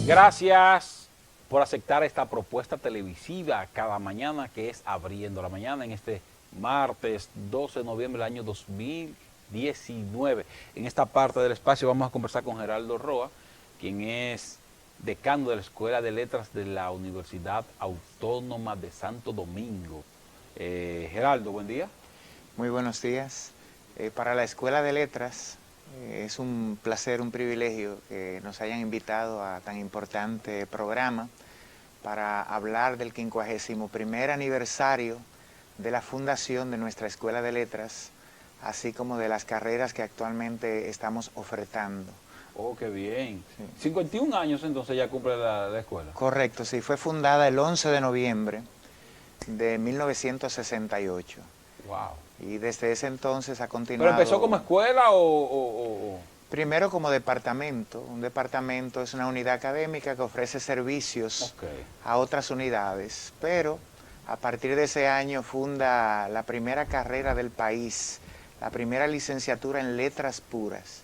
Gracias por aceptar esta propuesta televisiva cada mañana, que es Abriendo la Mañana, en este martes 12 de noviembre del año 2019. En esta parte del espacio vamos a conversar con Geraldo Roa, quien es decano de la Escuela de Letras de la Universidad Autónoma de Santo Domingo. Geraldo, buen día. Muy buenos días. Para la Escuela de Letras es un placer, un privilegio que nos hayan invitado a tan importante programa para hablar del 51º aniversario de la fundación de nuestra Escuela de Letras, así como de las carreras que actualmente estamos ofertando. Oh, qué bien. Sí. 51 años entonces ya cumple la escuela. Correcto, sí, fue fundada el 11 de noviembre de 1968. Wow. Y desde ese entonces ha continuado. ¿Pero empezó como escuela o...? Primero como departamento. Un departamento es una unidad académica que ofrece servicios a otras unidades, pero a partir de ese año funda la primera carrera del país, la primera licenciatura en letras puras.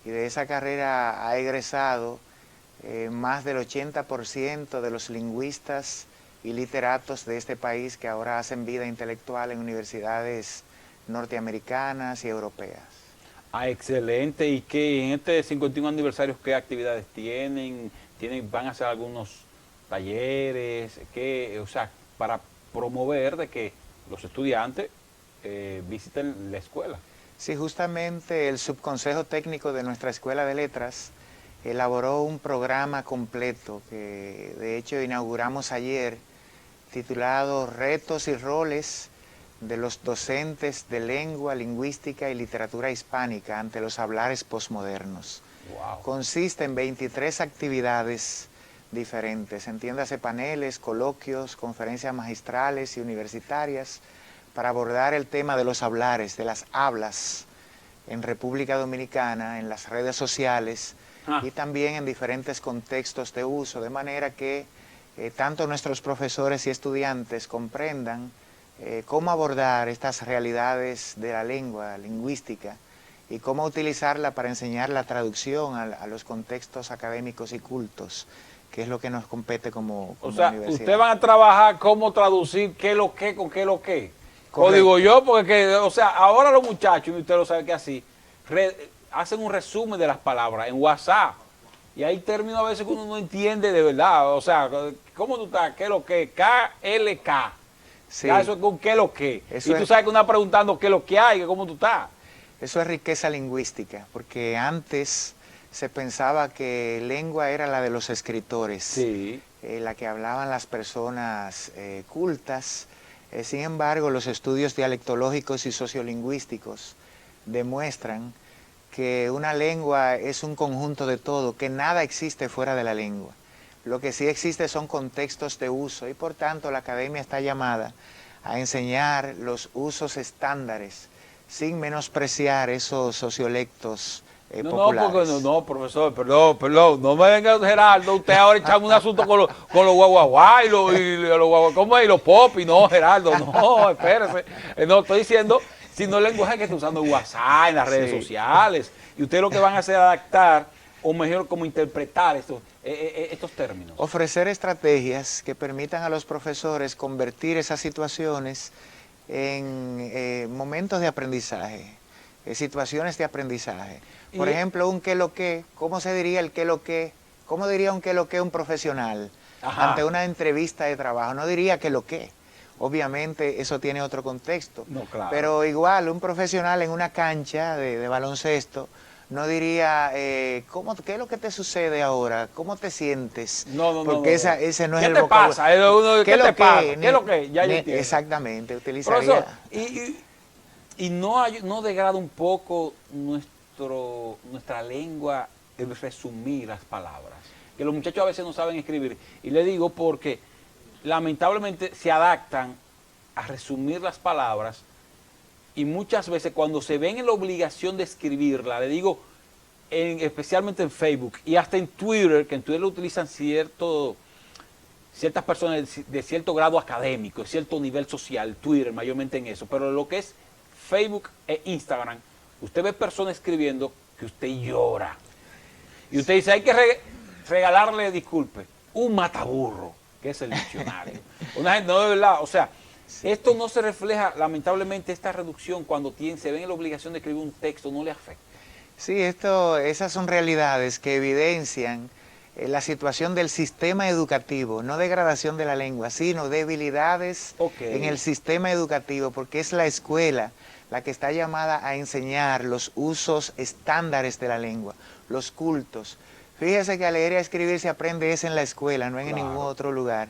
Y de esa carrera ha egresado más del 80% de los lingüistas y literatos de este país que ahora hacen vida intelectual en universidades norteamericanas y europeas. Ah, excelente. ¿Y qué en este 51 aniversario qué actividades tienen? ¿Van a hacer algunos talleres? ¿Qué? O sea, para promover de que los estudiantes visiten la escuela. Sí, justamente el subconsejo técnico de nuestra Escuela de Letras elaboró un programa completo que de hecho inauguramos ayer, titulado Retos y Roles de los docentes de lengua, lingüística y literatura hispánica ante los hablares posmodernos. Wow. Consiste en 23 actividades diferentes, entiéndase paneles, coloquios, conferencias magistrales y universitarias para abordar el tema de los hablares, de las hablas en República Dominicana, en las redes sociales y también en diferentes contextos de uso, de manera que tanto nuestros profesores y estudiantes comprendan cómo abordar estas realidades de la lengua lingüística y cómo utilizarla para enseñar la traducción a los contextos académicos y cultos, que es lo que nos compete como universidad. Ustedes van a trabajar cómo traducir qué lo que con qué lo que. O digo yo, porque o sea, ahora los muchachos, y usted lo sabe que así, hacen un resumen de las palabras en WhatsApp. Y hay términos a veces que uno no entiende de verdad. O sea, ¿cómo tú estás? ¿Qué es lo que? KLK. Sí. Ya eso es con qué es lo que. Eso y tú sabes que uno está preguntando qué es lo que hay, cómo tú estás. Eso es riqueza lingüística, porque antes se pensaba que lengua era la de los escritores, sí. La que hablaban las personas cultas. Sin embargo, los estudios dialectológicos y sociolingüísticos demuestran que una lengua es un conjunto de todo, que nada existe fuera de la lengua. Lo que sí existe son contextos de uso y por tanto la academia está llamada a enseñar los usos estándares sin menospreciar esos sociolectos populares. No, profesor, perdón, no me venga Geraldo, usted ahora echame un asunto con los guaguaguá y los popis, no, Geraldo, no, espérese. No, estoy diciendo, sino el lenguaje que está usando WhatsApp, en las redes sociales, y ustedes lo que van a hacer es adaptar, o mejor, como interpretar estos términos. Ofrecer estrategias que permitan a los profesores convertir esas situaciones en momentos de aprendizaje, situaciones de aprendizaje. Por ejemplo, un qué lo que, ¿cómo se diría el qué lo que? ¿Cómo diría un qué lo que un profesional ante una entrevista de trabajo? No diría qué lo que. Obviamente eso tiene otro contexto. No, claro. Pero igual un profesional en una cancha de baloncesto no diría, ¿qué es lo que te sucede ahora? ¿Cómo te sientes? No. Porque ese no es el vocabulario. ¿Qué te pasa? ¿Qué te pasa? ¿Qué es lo que? Ya yo entiendo. Exactamente, utilizaría. Profesor, y no degrada un poco nuestra lengua el resumir las palabras. Que los muchachos a veces no saben escribir. Y le digo porque lamentablemente se adaptan a resumir las palabras y muchas veces cuando se ven en la obligación de escribirla, le digo, especialmente en Facebook y hasta en Twitter, que en Twitter lo utilizan ciertas personas de cierto grado académico, de cierto nivel social, Twitter mayormente en eso, pero lo que es Facebook e Instagram, usted ve personas escribiendo que usted llora. Y usted dice, regalarle, disculpe, un mataburro, que es el diccionario. Una gente, no, de verdad, o sea, esto no se refleja, lamentablemente, esta reducción cuando se ven en la obligación de escribir un texto, no le afecta. Sí, esas son realidades que evidencian la situación del sistema educativo, no degradación de la lengua, sino debilidades en el sistema educativo, porque es la escuela la que está llamada a enseñar los usos estándares de la lengua, los cultos. Fíjese que a leer y a escribir se aprende en la escuela, no en ningún otro lugar.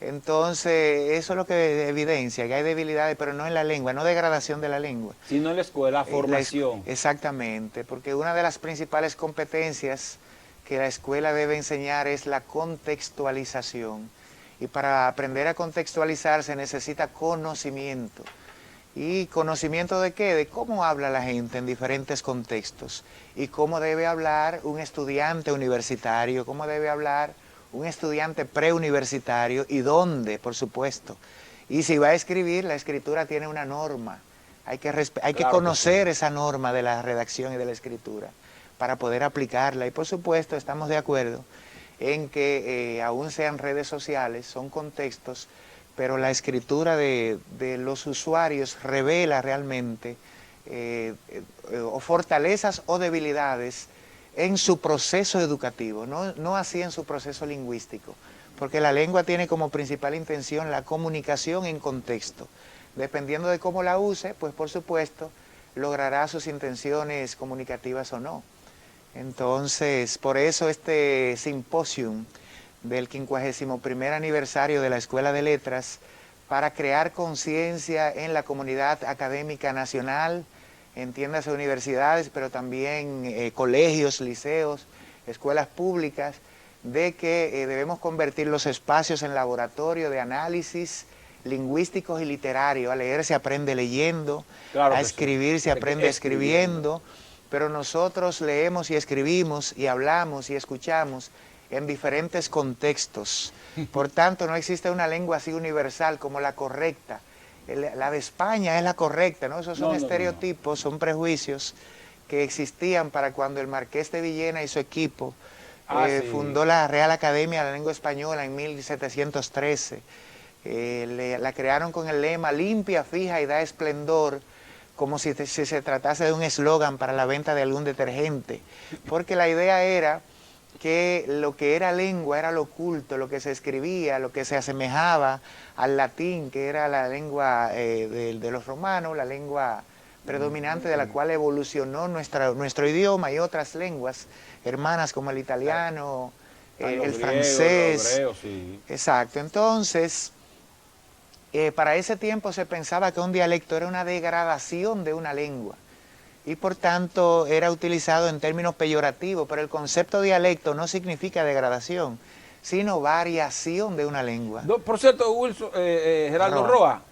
Entonces, eso es lo que evidencia, que hay debilidades, pero no en la lengua, no degradación de la lengua. Sino en la escuela, formación. Exactamente, porque una de las principales competencias que la escuela debe enseñar es la contextualización. Y para aprender a contextualizar se necesita conocimiento. ¿Y conocimiento de qué? De cómo habla la gente en diferentes contextos. Y cómo debe hablar un estudiante universitario, cómo debe hablar un estudiante preuniversitario y dónde, por supuesto. Y si va a escribir, la escritura tiene una norma. Hay que conocer esa norma de la redacción y de la escritura para poder aplicarla. Y por supuesto estamos de acuerdo en que aún sean redes sociales, son contextos, pero la escritura de los usuarios revela realmente o fortalezas o debilidades en su proceso educativo, no así en su proceso lingüístico, porque la lengua tiene como principal intención la comunicación en contexto. Dependiendo de cómo la use, pues por supuesto logrará sus intenciones comunicativas o no. Entonces, por eso este simposium del 51º aniversario de la Escuela de Letras, para crear conciencia en la comunidad académica nacional, entiéndase universidades, pero también colegios, liceos, escuelas públicas, de que debemos convertir los espacios en laboratorio de análisis lingüísticos y literarios. A leer se aprende leyendo, a escribir se aprende escribiendo, pero nosotros leemos y escribimos y hablamos y escuchamos en diferentes contextos. Por tanto, no existe una lengua así universal como la correcta. La de España es la correcta, ¿no? Esos son estereotipos, son prejuicios que existían para cuando el Marqués de Villena y su equipo fundó la Real Academia de la Lengua Española en 1713. La crearon con el lema limpia, fija y da esplendor, como si se tratase de un eslogan para la venta de algún detergente, porque la idea era que lo que era lengua era lo culto, lo que se escribía, lo que se asemejaba al latín, que era la lengua de los romanos, la lengua predominante de la cual evolucionó nuestro idioma y otras lenguas hermanas como el italiano, el francés. Los hebreos, sí. Exacto. Entonces, para ese tiempo se pensaba que un dialecto era una degradación de una lengua y por tanto era utilizado en términos peyorativos, pero el concepto dialecto no significa degradación, sino variación de una lengua. Por cierto, Wilson, Gerardo Roa,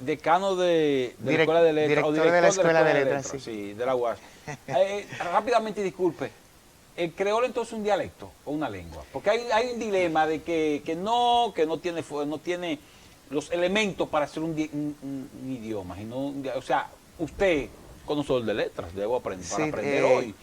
decano de la Escuela de Letras, director de la Escuela de Letras, sí, de la UAS. Rápidamente, disculpe, ¿el creol entonces es un dialecto o una lengua? Porque hay un dilema de que no tiene los elementos para ser un idioma. O sea, usted, conocedor de letras, debo aprender, para aprender hoy.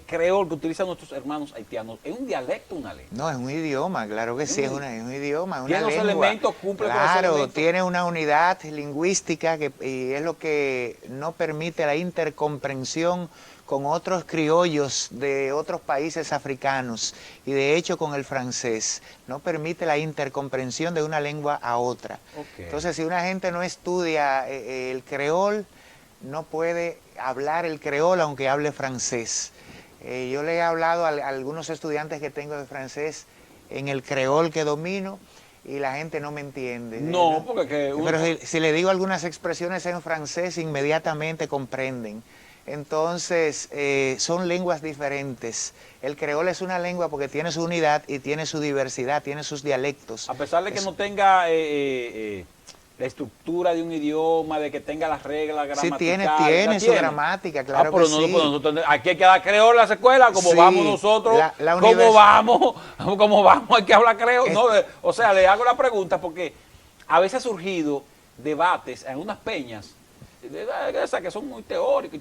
Creol que utilizan nuestros hermanos haitianos, ¿es un dialecto o una lengua? No, es un idioma, claro que sí, es un idioma, una ¿Tiene lengua. los elementos, cumple con los elementos? elementos? Tiene una unidad lingüística y es lo que no permite la intercomprensión con otros criollos de otros países africanos y de hecho con el francés. No permite la intercomprensión de una lengua a otra. Entonces, si una gente no estudia el creol, no puede hablar el creol aunque hable francés. Yo le he hablado a algunos estudiantes que tengo de francés en el creol que domino y la gente no me entiende. No, porque... Pero si le digo algunas expresiones en francés, inmediatamente comprenden. Entonces, son lenguas diferentes. El creol es una lengua porque tiene su unidad y tiene su diversidad, tiene sus dialectos. A pesar de que no tenga la estructura de un idioma, de que tenga las reglas gramaticales. Sí, tiene su gramática, claro que sí. Nosotros, aquí hay que dar creol en la escuela, como vamos nosotros, como vamos, hay que hablar creol. No, o sea, le hago la pregunta porque a veces ha surgido debates en unas peñas de esas que son muy teóricos,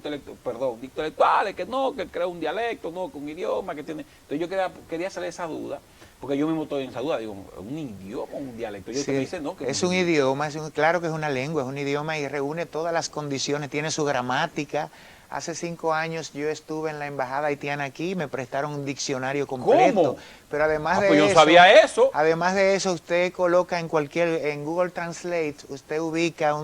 intelectuales, que no, que crea un dialecto, no, que un idioma, que tiene... Entonces yo quería hacerle esa duda, porque yo mismo estoy en esa duda, digo, ¿un idioma o un dialecto? Yo Sí, me dice, no, que es un idioma, claro que es una lengua, es un idioma y reúne todas las condiciones, tiene su gramática. Hace 5 años yo estuve en la embajada haitiana aquí, me prestaron un diccionario completo. ¿Cómo? Pero además Ah, de pues yo no eso, sabía eso. además de eso, usted coloca en Google Translate, usted ubica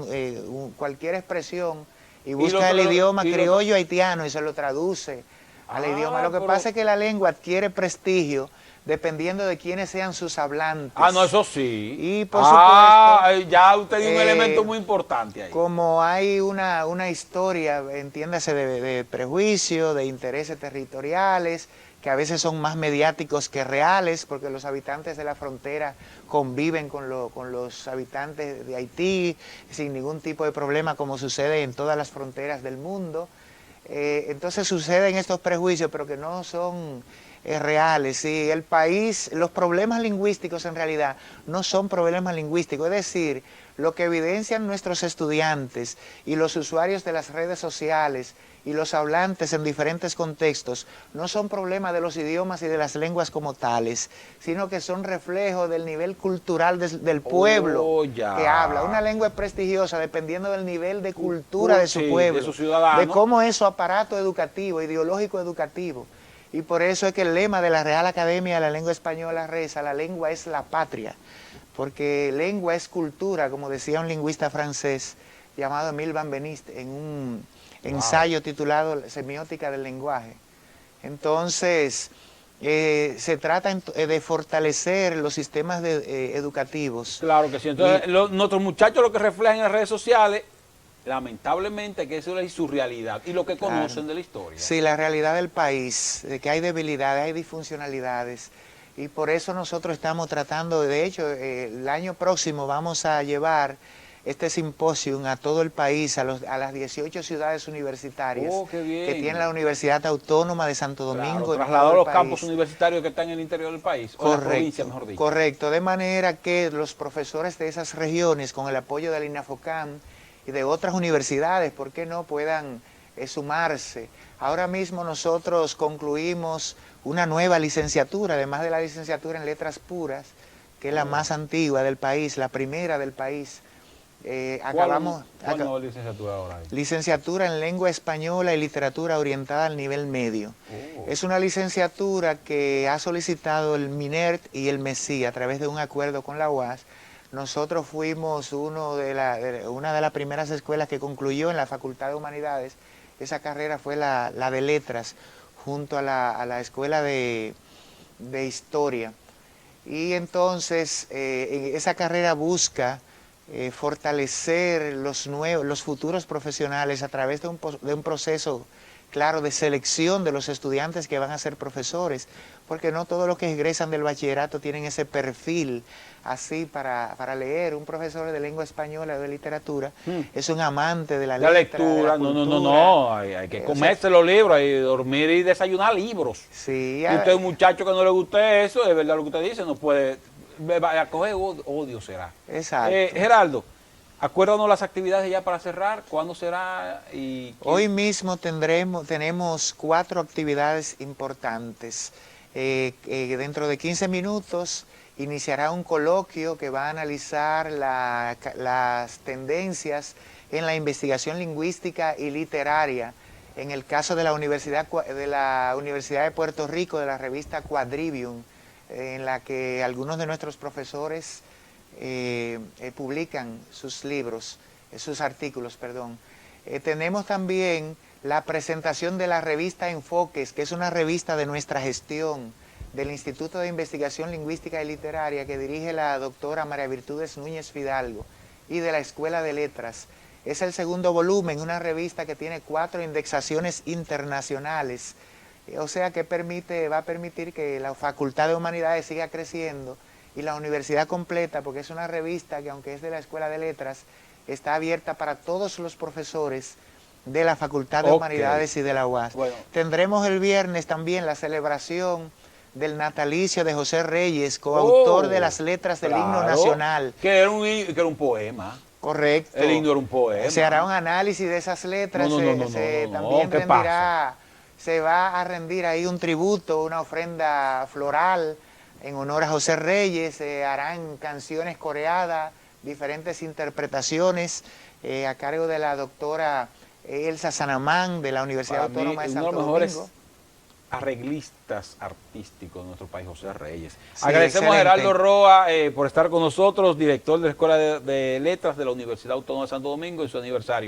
cualquier expresión y Y busca el idioma y criollo haitiano y se lo traduce al idioma. Lo que pasa es que la lengua adquiere prestigio dependiendo de quiénes sean sus hablantes. Ah, no, eso sí. Y por supuesto, ya usted dio un elemento muy importante ahí. como hay una historia, entiéndase, de prejuicio, de intereses territoriales, que a veces son más mediáticos que reales, porque los habitantes de la frontera conviven con los habitantes de Haití sin ningún tipo de problema, como sucede en todas las fronteras del mundo. Entonces suceden estos prejuicios, pero que no son reales. Sí, el país, los problemas lingüísticos en realidad no son problemas lingüísticos, es decir, lo que evidencian nuestros estudiantes y los usuarios de las redes sociales y los hablantes en diferentes contextos no son problemas de los idiomas y de las lenguas como tales, sino que son reflejo del nivel cultural del pueblo que habla. Una lengua es prestigiosa dependiendo del nivel de cultura de su pueblo, de su ciudadano, de cómo es su aparato educativo, ideológico educativo. Y por eso es que el lema de la Real Academia de la Lengua Española reza: la lengua es la patria, porque lengua es cultura, como decía un lingüista francés llamado Émile Van Benist en un ensayo titulado Semiótica del lenguaje. Entonces, se trata de fortalecer los sistemas educativos. Claro que sí. Entonces, nuestros muchachos lo que reflejan en las redes sociales, lamentablemente, que eso es su realidad y lo que conocen de la historia. Sí, la realidad del país, de que hay debilidades, hay disfuncionalidades. Y por eso nosotros estamos tratando, de hecho, el año próximo vamos a llevar este simposio a todo el país, a las 18 ciudades universitarias que tiene la Universidad Autónoma de Santo Domingo. Claro, trasladar los campus universitarios que están en el interior del país, o en la provincia, mejor dicho. Correcto, de manera que los profesores de esas regiones, con el apoyo del INAFOCAM y de otras universidades, ¿por qué no?, puedan sumarse. Ahora mismo nosotros concluimos una nueva licenciatura, además de la licenciatura en Letras Puras, que es la más antigua del país, la primera del país. ¿Cuál nueva licenciatura ahora hay? Licenciatura en Lengua Española y Literatura orientada al nivel medio. Es una licenciatura que ha solicitado el MINERT y el MESI a través de un acuerdo con la UAS. Nosotros fuimos una de las primeras escuelas que concluyó en la Facultad de Humanidades. Esa carrera fue la de Letras, junto a la Escuela de Historia. Y entonces esa carrera busca fortalecer los futuros profesionales a través de un proceso claro de selección de los estudiantes que van a ser profesores, porque no todos los que egresan del bachillerato tienen ese perfil así para leer. Un profesor de lengua española o de literatura es un amante de la lectura, no, hay que comerse los libros, hay que dormir y desayunar libros. Sí, y usted es un muchacho que no le guste eso, es verdad lo que usted dice, no puede, a coger odio será. Exacto. Geraldo, acuérdanos las actividades ya para cerrar, ¿cuándo será? Hoy mismo tenemos 4 actividades importantes. Dentro de 15 minutos iniciará un coloquio que va a analizar las tendencias en la investigación lingüística y literaria. En el caso de la Universidad de Puerto Rico, de la revista Quadrivium, en la que algunos de nuestros profesores publican sus artículos. Tenemos también la presentación de la revista Enfoques, que es una revista de nuestra gestión, del Instituto de Investigación Lingüística y Literaria, que dirige la doctora María Virtudes Núñez Fidalgo, y de la Escuela de Letras. Es el segundo volumen, una revista que tiene 4 indexaciones internacionales, o sea que va a permitir que la Facultad de Humanidades siga creciendo y la universidad completa, porque es una revista que, aunque es de la Escuela de Letras, está abierta para todos los profesores de la Facultad de Humanidades y de la UAS. Bueno. Tendremos el viernes también la celebración del natalicio de José Reyes, coautor de las letras del himno nacional. Que era un poema. Correcto. El himno era un poema. Se hará un análisis de esas letras, también ¿qué pasa? se va a rendir ahí un tributo, una ofrenda floral en honor a José Reyes, se harán canciones coreadas, diferentes interpretaciones a cargo de la doctora Elsa Sanamán de la Universidad Para mí, Autónoma de uno de Santo los mejores Domingo. arreglistas artísticos de nuestro país, José Reyes. Sí, Agradecemos excelente. a Geraldo Roa por estar con nosotros, director de la Escuela de Letras de la Universidad Autónoma de Santo Domingo en su aniversario.